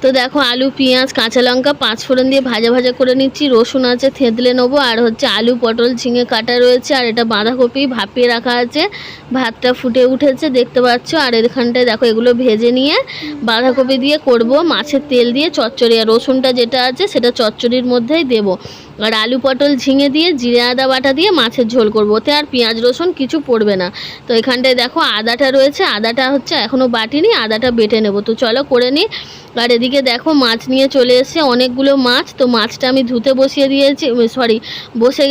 তো দেখো আলু পেঁয়াজ কাঁচা লঙ্কা 5 ফোড়ন দিয়ে ভাজা ভাজা করে নিচ্ছি। রসুন আছে থেঁতলে নেবো, আর হচ্ছে আলু পটল ঝিঙে কাটা রয়েছে, আর এটা বাঁধাকপি ভাপিয়ে রাখা আছে। ভাতটা ফুটে উঠেছে দেখতে পাচ্ছ। আর এখানটায় দেখো এগুলো ভেজে নিয়ে বাঁধাকপি দিয়ে করব মাছের তেল দিয়ে চচ্চড়ি। আর রসুনটা যেটা আছে সেটা চচ্চড়ির মধ্যেই দেবো। আর আলু পটল ঝিঙে দিয়ে জিরে আদা বাটা দিয়ে মাছের ঝোল করবো, ওতে আর পেঁয়াজ রসুন কিছু পড়বে না। তো এখানটায় দেখো আদাটা রয়েছে, আদাটা হচ্ছে এখনও বাটিনি, আদাটা বেটে নেব। তো চলো করে নিই। আর এদিকে দেখো মাছ নিয়ে চলে এসেছে অনেকগুলো মাছ। তো মাছটা আমি ধুতে বসে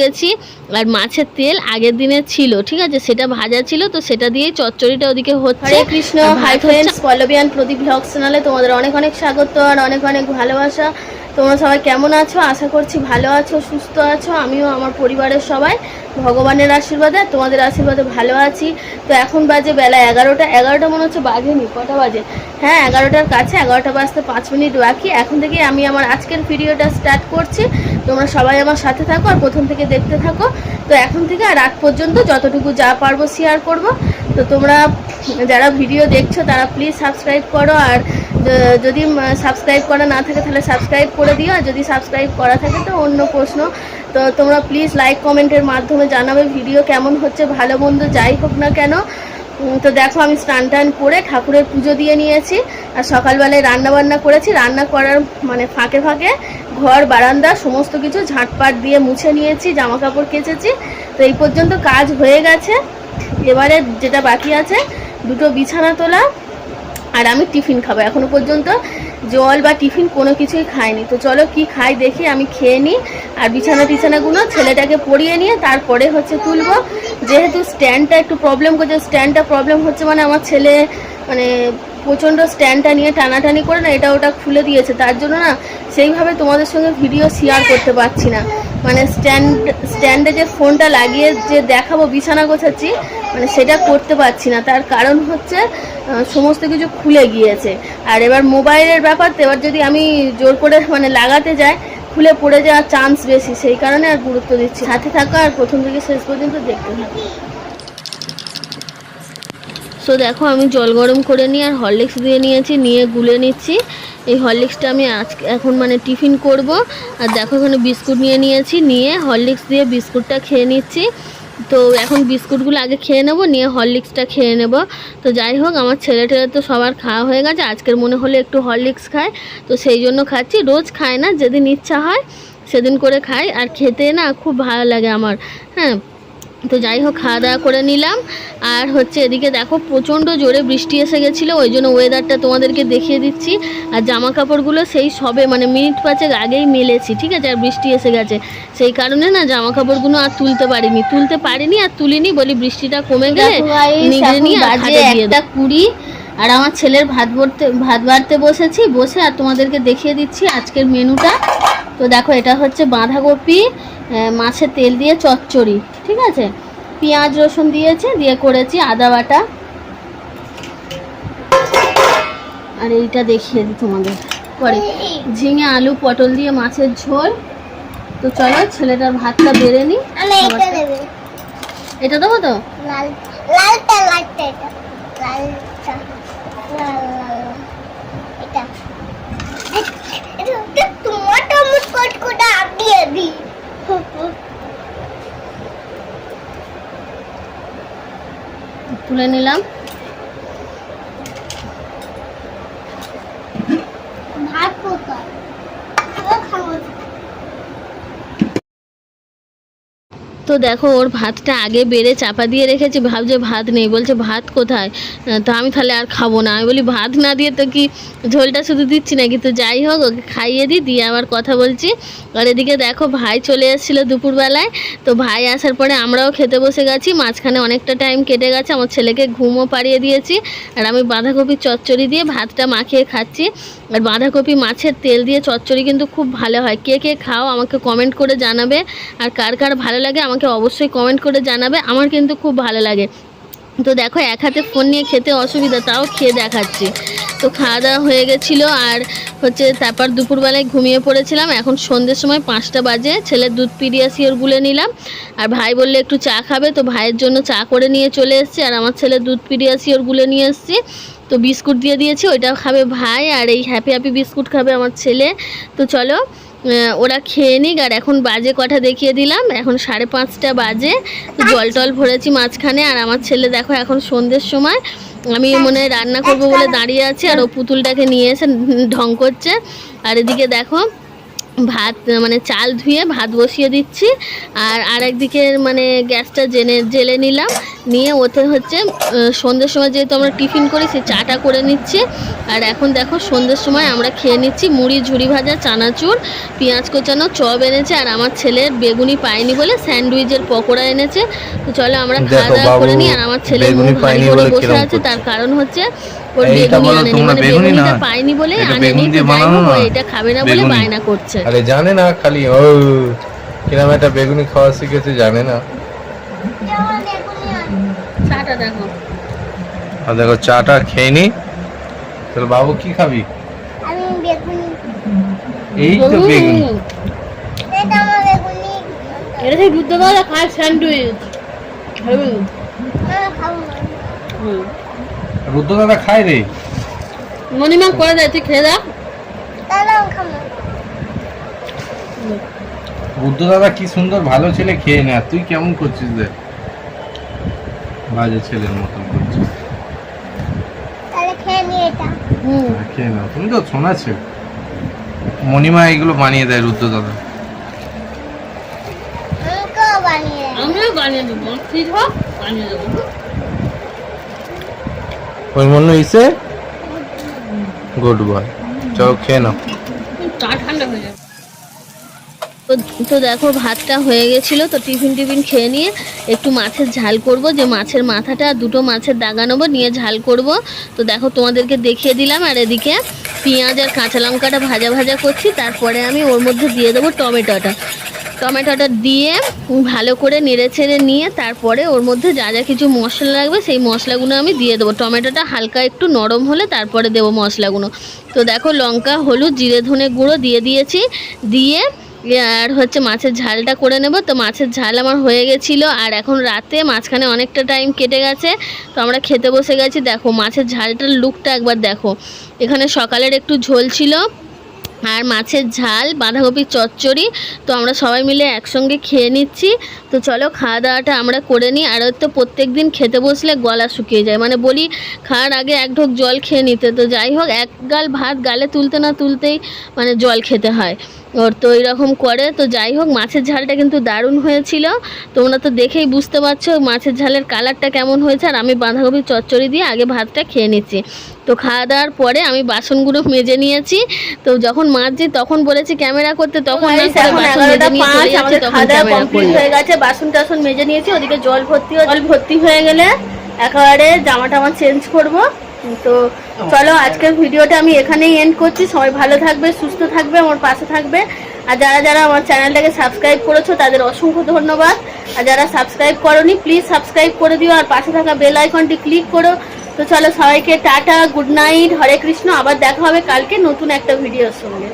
গেছি। আর মাছের তেল আগের দিনের ছিল, ঠিক আছে, সেটা ভাজা ছিল, তো সেটা দিয়েই চচ্চড়িটা ওদিকে হচ্ছে। হরে কৃষ্ণ। হাই ফ্রেন্ডস, পল্লবিয়ান প্রদীপ ব্লগ চ্যানেলে তোমাদের অনেক অনেক স্বাগত আর অনেক অনেক ভালোবাসা। তোমরা সবাই কেমন আছো? আশা করছি ভালো আছো, সুস্থ আছো। আমিও আমার পরিবারের সবাই ভগবানের আশীর্বাদে তোমাদের আশীর্বাদে ভালো আছি। তো এখন বাজে বেলা 11টা মনে হচ্ছে বাজেনি, কটা বাজে? হ্যাঁ 11টার কাছে, 11টা বাজতে 5 মিনিট বাকি। এখন থেকে আমি আমার আজকের ভিডিওটা স্টার্ট করছি। তোমরা সবাই আমার সাথে থাকো আর প্রথম থেকে দেখতে থাকো। তো এখন থেকে আর রাত পর্যন্ত যতটুকু যা পারবো শেয়ার করব। তো তোমরা যারা ভিডিও দেখছো তারা প্লিজ সাবস্ক্রাইব করো, আর যদি সাবস্ক্রাইব করা না থাকে তাহলে সাবস্ক্রাইব করে দিও, আর যদি সাবস্ক্রাইব করা থাকে তো অন্য প্রশ্ন। তো তোমরা প্লিজ লাইক কমেন্টের মাধ্যমে জানাবে ভিডিও কেমন হচ্ছে, ভালো মন্দ যাই হোক না কেন। তো দেখো আমি স্নান টান করে ঠাকুরের পুজো দিয়ে নিয়েছি, আর সকালবেলায় রান্না করেছি। রান্না করার ফাঁকে ফাঁকে ঘর বারান্দা সমস্ত কিছু ঝাঁটপাট দিয়ে মুছে নিয়েছি, জামা কাপড় কেচেছি। তো এই পর্যন্ত কাজ হয়ে গেছে। এবারে যেটা বাকি আছে দুটো বিছানা তোলা, আর আমি টিফিন খাবো। এখনো পর্যন্ত জল বা টিফিন কোনো কিছুই খাইনি। তো চলো কি খাই দেখি, আমি খেয়ে নিই। আর বিছানাগুলো ছেলেটাকে পরিয়ে নিয়ে তারপরে হচ্ছে তুলবো। যেহেতু স্ট্যান্ডটা একটু প্রবলেম করছে, স্ট্যান্ডটা প্রবলেম হচ্ছে মানে আমার ছেলে প্রচণ্ড স্ট্যান্ডটা নিয়ে টানাটানি করে না এটা ওটা খুলে দিয়েছে, তার জন্য না সেইভাবে তোমাদের সঙ্গে ভিডিও শেয়ার করতে পারছি না। স্ট্যান্ডে যে ফোনটা লাগিয়ে যে দেখাবো বিছানা গোছাচ্ছি সেটা করতে পারছি না। তার কারণ হচ্ছে সমস্ত কিছু খুলে গিয়েছে। আর এবার মোবাইলের ব্যাপার, তো এবার যদি আমি জোর করে লাগাতে যাই খুলে পড়ে যাওয়ার চান্স বেশি, সেই কারণে আর গুরুত্ব দিচ্ছি। সাথে থাকা আর প্রথম থেকে শেষ পর্যন্ত দেখতে থাকি। তো দেখো আমি জল গরম করে নিয়ে আর হরলিক্স দিয়ে নিয়েছি, নিয়ে গুলে নিচ্ছি। এই হরলিক্সটা আমি এখন টিফিন করব। আর দেখো এখানে বিস্কুট নিয়েছি, নিয়ে হরলিক্স দিয়ে বিস্কুটটা খেয়ে নিচ্ছি। তো এখন বিস্কুটগুলো আগে খেয়ে নেব, নিয়ে হরলিক্সটা খেয়ে নেব। তো যাই হোক আমার ছেলে তো সবার খাওয়া হয়ে গেছে, আজকের মনে হলে একটু হরলিক্স খায়, তো সেই জন্য খাচ্ছি। রোজ খায় না, যেদিন ইচ্ছা হয় সেদিন করে খাই। আর খেতে না খুব ভালো লাগে আমার। হ্যাঁ, তো যাই হোক খাওয়া দাওয়া করে নিলাম। আর হচ্ছে এদিকে দেখো প্রচণ্ড জোরে বৃষ্টি এসে গেছিলো, ওই জন্য ওয়েদারটা তোমাদেরকে দেখিয়ে দিচ্ছি। আর জামা কাপড়গুলো সেই সবে মিনিট 5 আগেই মেলেছি, ঠিক আছে। আর বৃষ্টি এসে গেছে, সেই কারণে না জামা কাপড়গুলো আর তুলতে পারিনি আর তুলিনি, বলি বৃষ্টিটা কমে গেলে নিজে নিয়ে বাজে 1:20। আর আমার ছেলের ভাত বাড়তে বসে আর তোমাদেরকে দেখিয়ে দিচ্ছি আজকের মেনুটা। তো দেখো এটা হচ্ছে বাঁধাকপি মাছের তেল দিয়ে চচ্চড়ি, ঠিক আছে। পেঁয়াজ রসুন দিয়ে করেছি, আদা বাটা। আর এইটা দেখিয়ে দিই তোমাদের পরে, ঝিঙে আলু পটল দিয়ে মাছের ঝোল। তো চলো ছেলেটার ভাতটা বেড়ে নি। এটা দেবো তো, তুলে নিলাম। ভাত কোথায়? তো দেখো ওর ভাতটা আগে বেড়ে চাপা দিয়ে রেখেছি, ভাবছে ভাত নেই, বলছে ভাত কোথায়। তো আমি তাহলে আর খাবো না। আমি বলি ভাত না দিয়ে তো কি ঝোলটা শুধু দিচ্ছি নাকি। তো যাই হোক ওকে খাইয়ে দিয়ে আবার কথা বলছি। আর এদিকে দেখো ভাই চলে এসেছিলো দুপুরবেলায়। তো ভাই আসার পরে আমরাও খেতে বসে গেছি। মাঝখানে অনেকটা টাইম কেটে গেছে, আমার ছেলেকে ঘুমও পাড়িয়ে দিয়েছি। আর আমি বাঁধাকপির চচ্চড়ি দিয়ে ভাতটা মাখিয়ে খাচ্ছি। আর বাঁধাকপি মাছের তেল দিয়ে চচ্চড়ি কিন্তু খুব ভালো হয়। কে কে খাও আমাকে কমেন্ট করে জানাবে, আর কার কার ভালো লাগে আমাকে অবশ্যই কমেন্ট করে জানাবে। আমার কিন্তু খুব ভালো লাগে। তো দেখো এক হাতে ফোন নিয়ে খেতে অসুবিধা, তাও খেয়ে দেখাচ্ছি। তো খাওয়া দাওয়া হয়ে গেছিলো। আর হচ্ছে তারপর দুপুরবেলায় ঘুমিয়ে পড়েছিলাম। এখন সন্ধ্যের সময় 5টা বাজে, ছেলের দুধ পিডিয়াসিওর গুলে নিলাম। আর ভাই বললে একটু চা খাবে, তো ভাইয়ের জন্য চা করে নিয়ে চলে এসেছি। আর আমার ছেলের দুধ পিডিয়াসিওর গুলে নিয়ে এসেছি। তো বিস্কুট দিয়ে দিয়েছি, ওইটাও খাবে ভাই, আর এই হ্যাপি হ্যাপি বিস্কুট খাবে আমার ছেলে। তো চলো ওরা খেয়ে নিক। আর এখন বাজে কটা দেখিয়ে দিলাম, এখন 5:30 বাজে। তো জল টল ভরেছি মাঝখানে। আর আমার ছেলে দেখো এখন সন্ধ্যের সময় আমি মনে হয় রান্না করবো বলে দাঁড়িয়ে আছে, আর ও পুতুলটাকে নিয়ে এসে ঢং করছে। আর এদিকে দেখো ভাত মানে চাল ধুয়ে ভাত বসিয়ে দিচ্ছি, আর আরেকদিকে মানে গ্যাসটা জেলে নিলাম, নিয়ে ওতে হচ্ছে সন্ধ্যের সময় যেহেতু আমরা টিফিন করি সেই চাটা করে নিচ্ছি। আর এখন দেখো সন্ধ্যের সময় আমরা খেয়ে নিচ্ছি মুড়ি, ঝুড়ি ভাজা, চানাচুর, পেঁয়াজ কোচানো, চপ এনেছে, আর আমার ছেলের বেগুনি পায়নি বলে স্যান্ডউইচের পকোড়া এনেছে। তো চলো আমরা খাওয়া দাওয়া করে নিই। আর আমার ছেলে মুখ ভারী করে বসে আছে, তার কারণ হচ্ছে ওর বেগুনি আনেনি, মানে বেগুনিটা পাইনি বলে আনেনি। তো যাই হোক ও এটা খাবে না বলে বায়না করছে। আরে জানে না, খালি ও কিরম একটা বেগুনি খাওয়া শিখেছে, জানে না। চাটা দেখো, আর দেখো চাটা খেয়ে নি। তাহলে বাবু কি খাবি? আমি বেগুনি, এই তো বেগুনি। এটা আমার বেগুনি, এটা থেকে দুধ দাদা খায় স্যান্ডউইচ। আমি খাবো না। রুদ্র দাদা খায় রে। মনিমা করে দেয়, তুই খেয়ে দেখ। তাহলে আমি খাবো না। রুদ্র দাদা কি সুন্দর ভালো ছেলে, খেয়ে নে। আর তুই কেমন করছিস রে, বাজে ছেলের মতন করছিস। তাহলে খেয়ে নি এটা। খেয়ে নাও, তুমি তো শোনা ছেলে। মণিমা এগুলো বানিয়ে দেয় রুদ্র দাদা। আমাকেও বানিয়ে দেয়। আমিও বানিয়ে দেবো, ঠিক হোক বানিয়ে দেবো। ওই মনে ইসে গুড বয়। চলো খেয়ে নাও। চা ঠান্ডা হয়ে যাবে। তো দেখো ভাতটা হয়ে গেছিলো, তো টিফিন খেয়ে নিয়ে একটু মাছের ঝাল করব, যে মাছের মাথাটা দুটো মাছের দাগা নেবো, নিয়ে ঝাল করব। তো দেখো তোমাদেরকে দেখিয়ে দিলাম। আর এদিকে পেঁয়াজ আর কাঁচা লঙ্কাটা ভাজা করছি, তারপরে আমি ওর মধ্যে দিয়ে দেবো টমেটোটা দিয়ে ভালো করে নেড়ে ছেড়ে নিয়ে তারপরে ওর মধ্যে যা যা কিছু মশলা লাগবে সেই মশলাগুলো আমি দিয়ে দেবো। টমেটোটা হালকা একটু নরম হলে তারপরে দেবো মশলাগুলো। তো দেখো লঙ্কা, হলুদ, জিরে, ধনে গুঁড়ো দিয়ে দিয়েছি, দিয়ে আর হচ্ছে মাছের ঝালটা করে নেব। তো মাছের ঝাল আমার হয়ে গেছিলো। আর এখন রাতে মাঝখানে অনেকটা টাইম কেটে গেছে, তো আমরা খেতে বসে গেছি। দেখো মাছের ঝালটার লুকটা একবার দেখো। এখানে সকালের একটু ঝোল ছিল, আর মাছের ঝাল, বাঁধাকপির চচ্চড়ি। তো আমরা সবাই মিলে একসঙ্গে খেয়ে নিচ্ছি। তো চলো খাওয়া দাওয়াটা আমরা করে নিই। আর তো প্রত্যেক দিন খেতে বসলে গলা শুকিয়ে যায়, মানে বলি খাওয়ার আগে এক ঢোক জল খেয়ে নিতে। তো যাই হোক, এক গাল ভাত গালে তুলতে না তুলতেই মানে জল খেতে হয় ওর, তো এরকম করে। তো যাই হোক মাছের ঝালটা কিন্তু দারুণ হয়েছিল, তোমরা তো দেখেই বুঝতে পারছো মাছের ঝালের কালারটা কেমন হয়েছে। আর আমি বাঁধাকপির চচ্চড়ি দিয়ে আগে ভাতটা খেয়ে নিচ্ছি। তো খাওয়া দাওয়ার পরে আমি বাসনগুলো মেজে নিয়েছি। তো যখন মাজছি তখন বলেছি ক্যামেরা করতে, তখন না করে বাসন মেজে নিয়ে চলে যাচ্ছি, তখন ক্যামেরা করলাম। হয়ে গেছে, বাসন টাসন মেজে নিয়েছি। ওদিকে জল ভর্তি হয়ে গেলে একেবারে জামাটা আমার চেঞ্জ করব। তো চলো আজকের ভিডিওটা আমি এখানেই এন্ড করছি। সবাই ভালো থাকবে, সুস্থ থাকবে, আমার পাশে থাকবে। আর যারা আমার চ্যানেলটাকে সাবস্ক্রাইব করেছো তাদের অসংখ্য ধন্যবাদ। আর যারা সাবস্ক্রাইব করোনি প্লিজ সাবস্ক্রাইব করে দিও, আর পাশে থাকা বেল আইকনটি ক্লিক করো। তো চলো সবাইকে টাটা, গুড নাইট, হরে কৃষ্ণ। আবার দেখা হবে কালকে নতুন একটা ভিডিওর সঙ্গে।